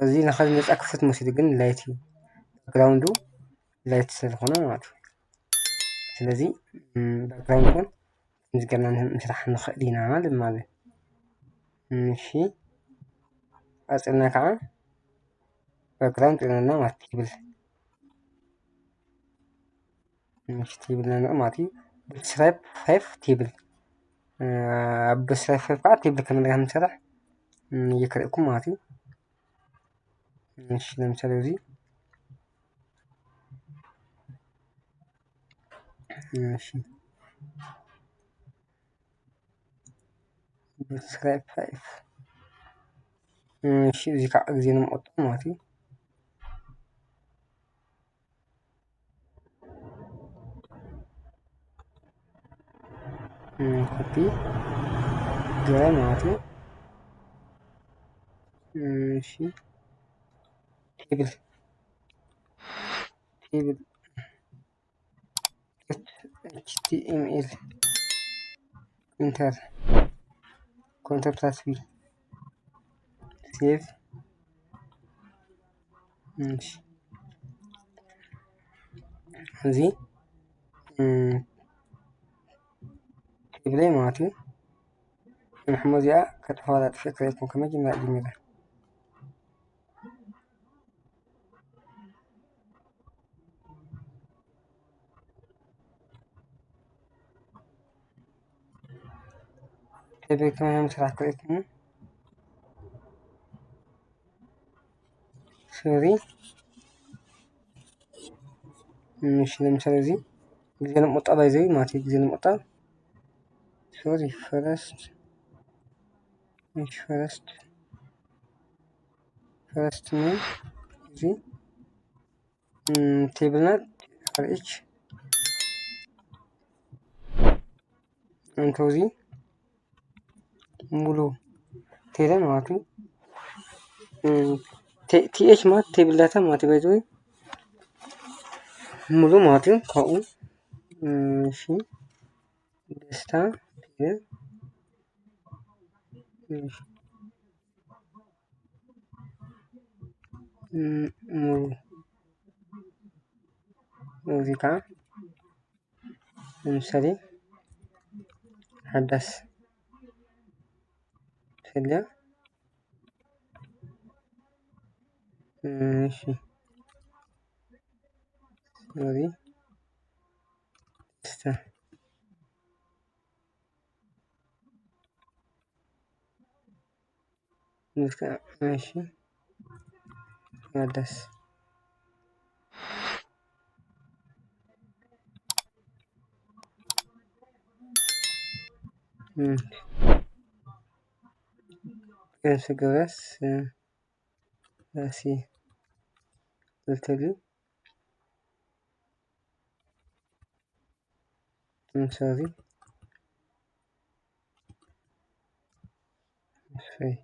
እዚ ንኸዚ ነፃ ክፍተት መሲሉ ግን ላይት እዩ ባክግራውንዱ ላይት ስለዝኾነ ማለት እዩ ስለዚ ባክግራውንድ እውን ከምዚ ጌርና ምስራሕ ንኽእል ኢና ማለት እሺ ቀፂልና ከዓ ባክግራውንድ ጥርና ማለት ቴብል ቴብል ንርኢ ማለት እዩ ብስራይፕ 5 ቴብል ኣብ ብስራይፕ 5 ከዓ ቴብል ከመይ ጌርና ክንሰርሕ የክርአኩም ማለት እዩ እሺ ለምሳሌ እዚ እሺ ብስራይፕ 5 እሺ እዚ ከዓ ግዜ ንምቁጣብ ማለት እዩ ኮፒ ገረ ማለት እዩ እሺ ቴብል html ኢንተር ኮንትሮል ፕላስ ቢ ሴቭ እሺ እዚ ቴብል ላይ ማለት እዩ ንሕሞ እዚኣ ከጥፍዋ ጥፍእ ክሪአኩም ከመጀመርያ ጀሚረ ቴብል ከመይ ምስራሕ ክሪአኩም ሶሪ እሺ ለምሳሌ እዚ ግዜ ንምቁጣብ ባይዘዊ ማለት እዩ ግዜ ንምቁጣብ ሶሪ ፈረስት ኔም እዚ ቴብልና አርኤች እንተው እዚ ሙሉ ቴብል ማለት እዩ ቲኤች ማለት ቴብል ዳታ ማለት እዩ ባይዘዊ ሙሉ ማለት እዩ ካብኡ እሺ ደስታ ቴብል ሙሉ እዚህ ከዓ ለምሳሌ ሓዳስ ፈለያ እሺ ሶሪ ደስታ ماشي مقدس كيف جواز راسي قلت لي مساوي في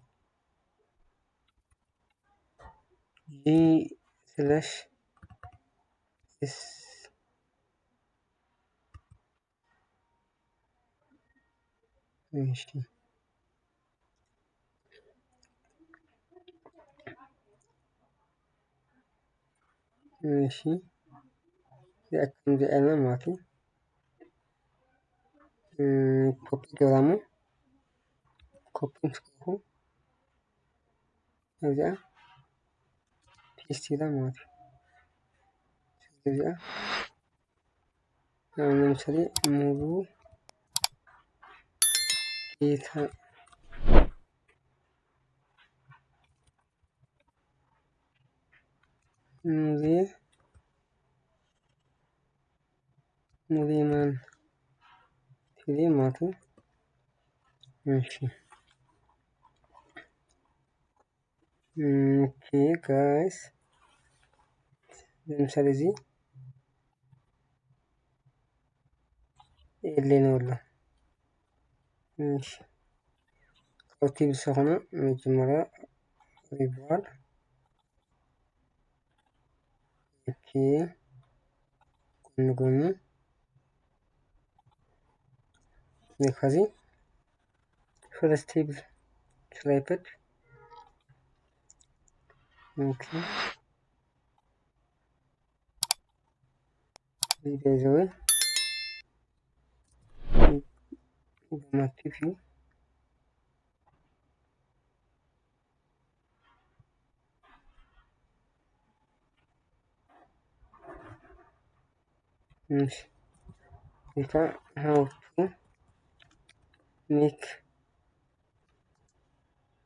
جي سلاش اس ماشي ماشي يأكد بأنا معطي كوبي جرامو كوبي مسكوه هذا بيستيرا معطي هذا نمسري مولو كيتا مولي تيلي معطي ماشي اوكي guys نمسري زي اللي نقوله ماشي قلتي بسخنة مجمرة ريبوال اوكي نقومي نخزي first table selected اوكي بيزوي نكتب فيه ماشي يبقى how to make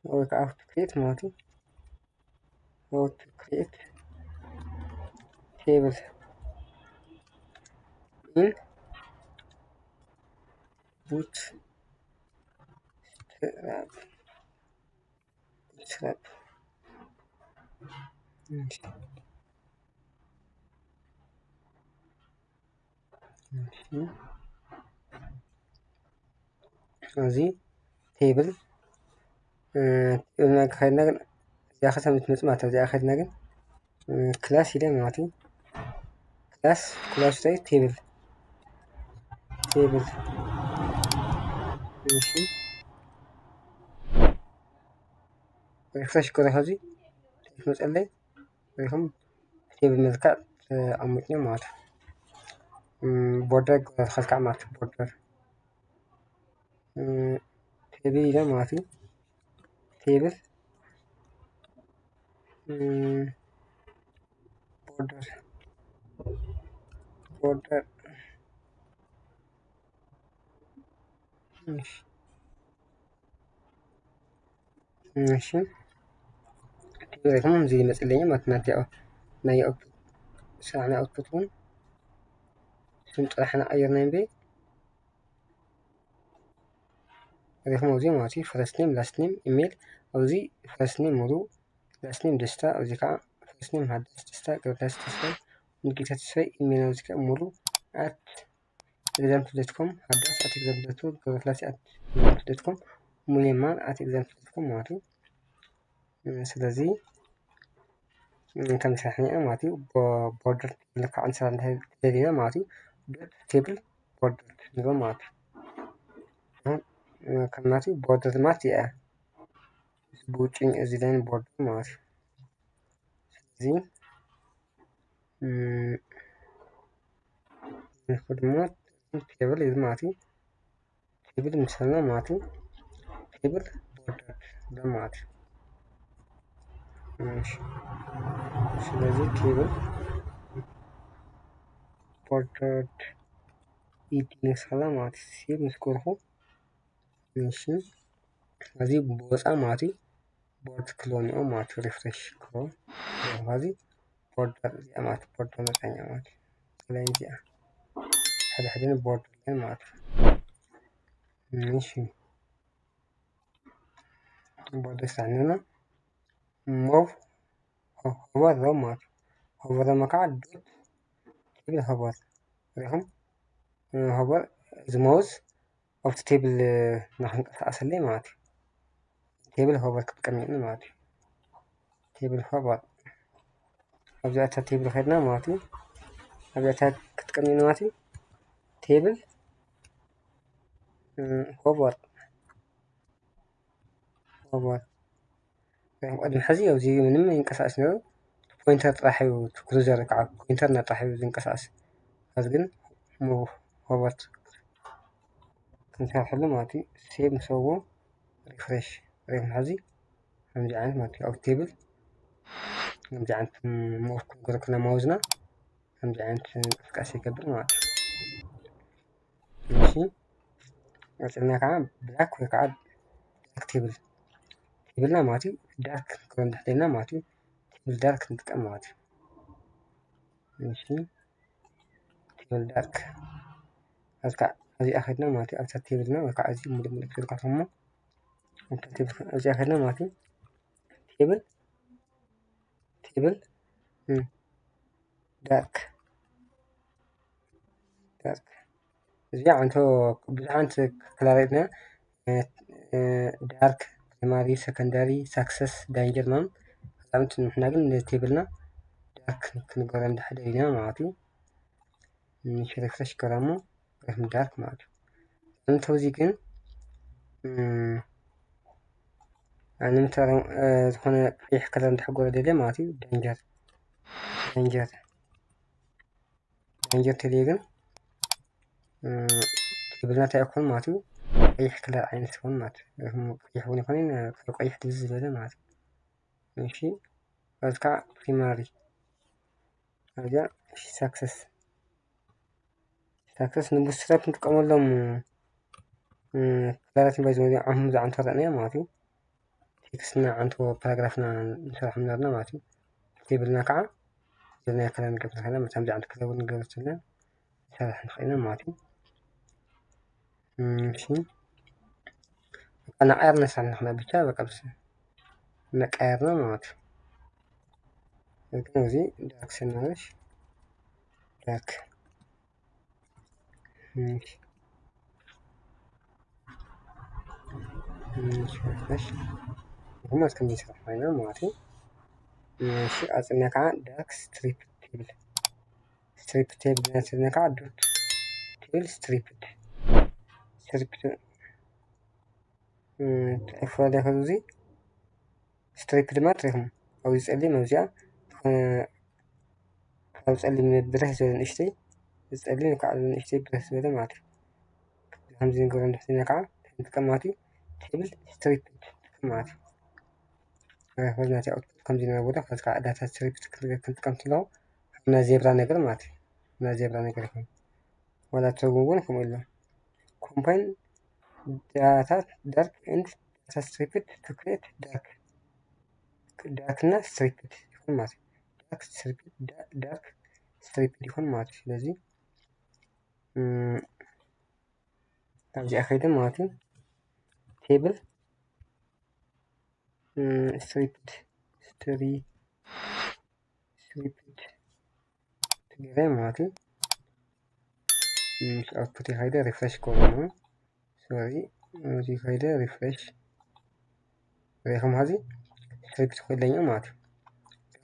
or how to create مالتي how to create table in bootstrap ماشي ماشي هذه table قلنا خلينا زي أخذها متمعتها زي أخذنا كلاس إلى مالتي كلاس زي table ماشي ريفرش كده هذه مسألة رقم table مذكر أمتنا مالتها border خلك عملت border table إلى مالتي table border ماشي كمان زي مسألة ما تنادي ناي أوت ساعنا أوتبوتون فهمت إحنا أيرنا بي رقم زي ما تي first name last name إيميل أو زي first name مودو last name دستا أو زي كا first name هاد دستا قبل دستا نكتة تسوي إيميل أو زي كا مودو at example.com هاد at example.com قبل كلاس at example.com مليمان at example.com ماتي ስለዚህ ከምስራሕኒኣ ማለት እዩ ቦርደር ልክዕ እንስራ እንተደሊና ማለት እዩ ቴብል ቦርደር ንብሎ ማለት እዩ ከም ማለት እዩ ቦርደር ማለት እያ ብውጭኝ እዚ ላይን ቦርደር ማለት እዩ ስለዚህ ድማ ቴብል እዩ ማለት እዩ ቴብል ምሳልና ማለት እዩ ቴብል ቦርደር ንብሎ ማለት እዩ ماشي ስለዚህ ቴብል ቦርደር ኢዲንግ ሰላም ማለት ሲል ምስኮርሁ እሺ ስለዚህ ቦፃ ማለት ቦርድ ክሎን ማለት ريفرش كلون هذه بورد مات بورد مثلا مات لاين دي هذا حدين بورد لاين مات ماشي بورد استعنينا موف هو ذا مات هو ذا مقعد تبل هو رقم هو زموز أو تبل نحن أصل لي مات تبل هو كمين مات تبل هو أبجأت تبل خدنا ماتي أبجأت كمين ماتي تبل هو هو قد حزي أو زي من ينقص نو بوينتر طاحي كروزر كعب بوينتر طاحي ينقص هذا جن مو هوت كنت هحل ماتي سيب مسوو ريفرش ريم حزي هم جعان ماتي أو تيبل هم جعان مو كنا موزنا هم جعان كاسي قبل ماتي ماشي وصلنا كعب بلاك وكعب تيبل تيبلنا ماتي دارك كنا تحتنا ماتي تيبل دارك نتكلم ماتي ماشي تيبل دارك هذه أخذنا ماتي أو ترتيبنا وكعزي مدمر في القطمة وترتيب هذه أخذنا ماتي تيبل دارك زي عنتو بزعنت كلاريتنا دارك primary secondary success danger نون زعمت نحنا قلنا تيبلنا دارك كنقول حدا هنا ماتي نشرفش كلامه رقم دارك ماتي أنت وزيكن أنا مثلا هنا يحكي لنا تحقق دليل ماتي دانجر تليجن تبلنا تأكل ماتي يحكي لنا عين سون مات هم يحوني خلين فرق يحتز دليل ماتي ماشي أذكر primary هذا success نبص راب نتقمل لهم ثلاثة بيزودي عهم عن طرقنا ماتي تكسنا عن تو باراجرافنا نشرح من هذا ماتي تبلنا كعب لنا كلام قبل هذا مثلا عند كذا ونقول لنا شرح نخلينا ماتي ماشي أنا عارنا سان نحنا بتشابه قبل إنك عارنا ماتي لكن زي داك سناش داك ماشي ماشي هما كان يشرح لنا ماتي ماشي أصلناك عن داك ستريب تيبل ناسلناك عن دوت تيبل ستريب تعرفوا هذا هذوزي ستريب ما تريهم أو يسألني موزع أو يسألني من الدرس ولا نشتي يسألني قاعد نشتي درس ولا ما أعرف همزين قولنا نحتاج عن كم ماتي تيبل ستريب ما أعرف وزنا تأوت كم زين ولا فاز قاعدة ستريب كنت كم تلو أنا زيبرا نقدر ماتي أنا زيبرا نقدر ولا تسوونكم إلا combine data dark and data stripped to create darkنا stripped يكون ماتي dark stripped يكون ماتي لذي أرجع أخيدا ماتي table stripped تقرأ ماتي مش output هيدا refresh كورنا سوري هذه هيدا refresh رقم هذه stripped خد لي ماتي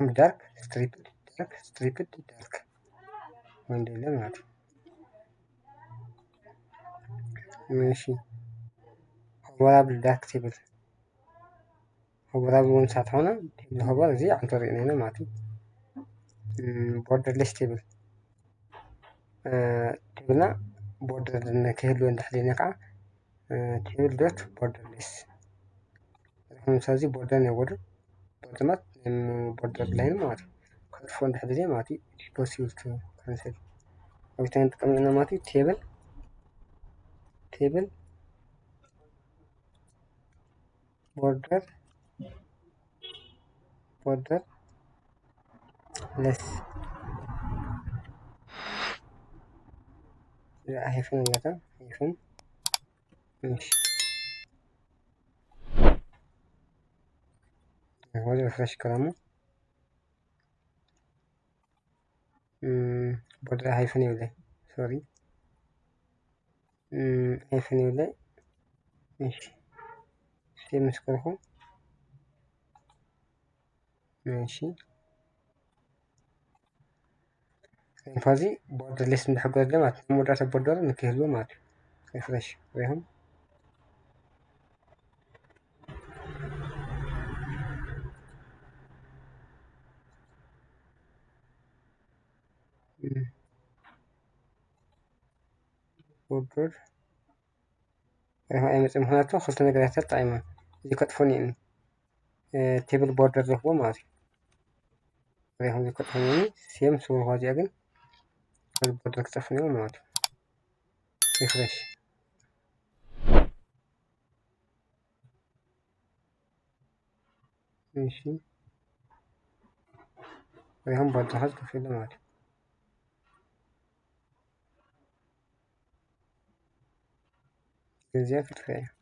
dark stripped dark وين دي ماتي ماشي هو بالدارك تيبل هو رابل ساعات هنا تيبل هو زي عن طريق هنا ماتي borderless تيبل تيبلنا border إنك هلو عند حد نقع تيبل دوت borderless مثلا زي border نقول border مات border line ماتي كل فون عند حد زي ماتي possible to cancel أو تاني تكمل ماتي table border border less لا هيفن مثلا هيفن ماشي هو ريفرش كلامه border هيفن ولا سوري هيفن ولا ماشي سيب نسكره ماشي فازي border less من حق ده ما تمر على border نكهله ما ريفرش ويهم border أي مثل هنا خلصنا نقدر طعيمة إذا كتفوني table border ده هو ماري ويهم إذا كتفوني سيم سوى هذه أجن الborder كتفوني وماري ريفرش ماشي ويهم border هذا كفيل ماري زيادة كفاية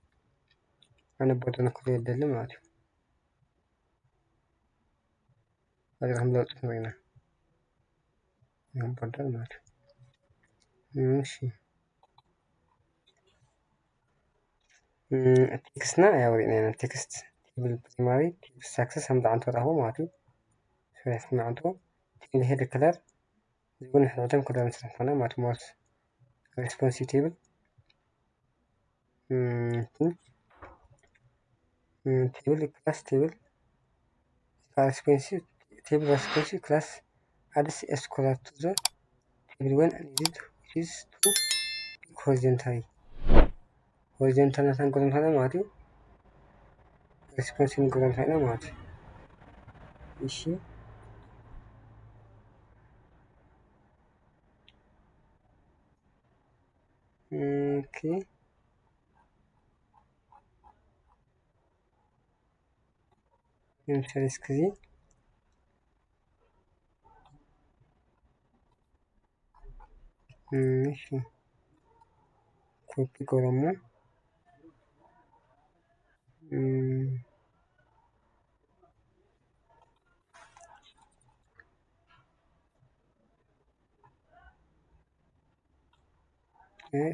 أنا border نكفي الدل ماري هذا هم لو تسمعنا يهم border ماري ماشي تكستنا يا ورينا تكست بالبريماري سكسس هم دعنتو رهو ماري شوية سمعنتو اللي هي الكلر يقول نحن عدم كلر مثلا هنا ماري مارس responsive table table class table responsive table responsive class adds a scalar to the table when needed which is to horizontally مثلا قلنا هذا ماتي responsive قلنا هذا ماتي إشي اوكي نمشي ريسكزي ماشي كوبي قرمو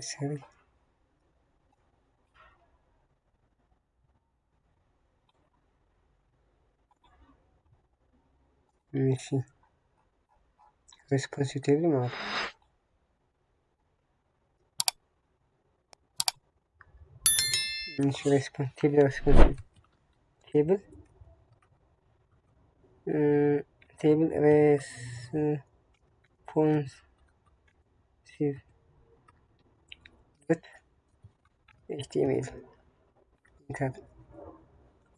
سوري ماشي responsive table ماتي ماشي responsive table table responsive with HTML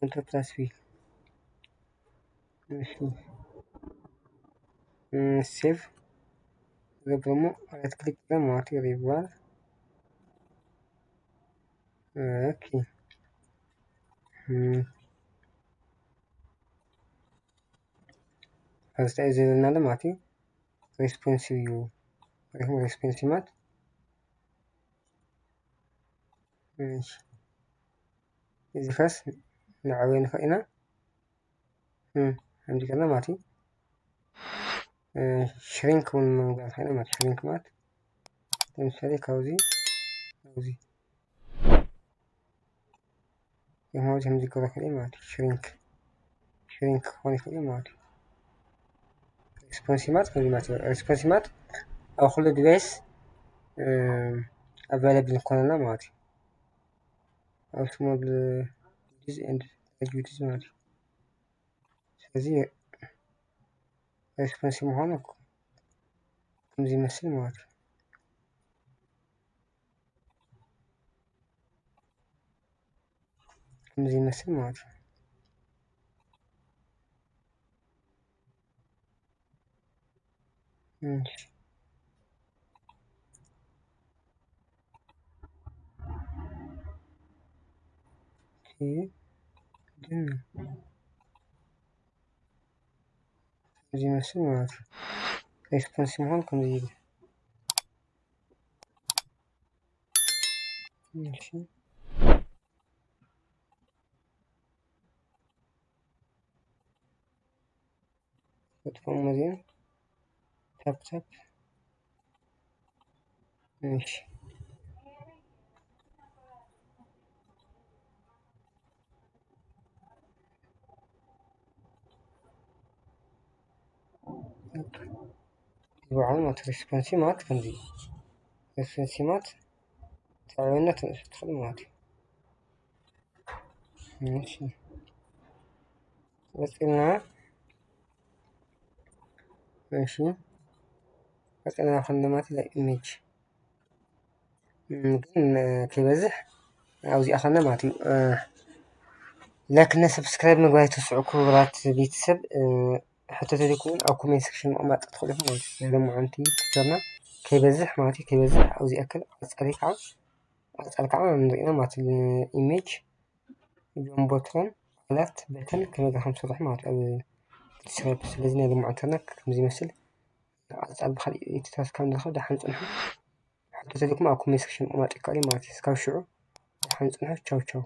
enter plus V ماشي save البرومو رايت كليك كده معطي ريفار اوكي هستأذن لنا ده معطي responsive يو هو responsive مات ماشي إذا فاس نعوين فإنا عندي كده معطي shrink من قال فإنا مات shrink مات تمثالي كوزي هو همزي كده خلي مات shrink هوني خلي مات responsive مات خلي مات responsive مات أو خلو ديفيس available كلنا ماتي أو small duties and duties ماتي هذه responsive هونك همزي مثل ماتي همزي مثل ماتي ماشي اوكي زي ما سمعت ريسبونسيف هون كم زي ماشي بتفهم مزيان تاب تاب ماشي معلومات ريسبونسيمات كم زي ريسبونسيمات تعاوننا تدخل ماتي ماشي بس قلنا ماشي بس أنا خدمات الإيميج ممكن كيبزح عاوزي أخذنا ماتي لكن سبسكرايب مقباي تسعو كورات بيتسب حتى تليكون أو كومين سكشن ما تدخلهم ماتي إذا مو عنتي تكرنا كيبزح ماتي كيبزح عاوزي أكل أسألك عن رأينا مات الإيميج جون بوتون لفت بتن كما ذا 5 مات أو تسعب سلزنا إذا مو عنتنا كمزي مثل أسأل بخلي يتتاس كام دخل ده حنس أنحو حتى تليكم أو كومين سكشن ما تكالي ماتي سكاو شعو حنس أنحو تشاو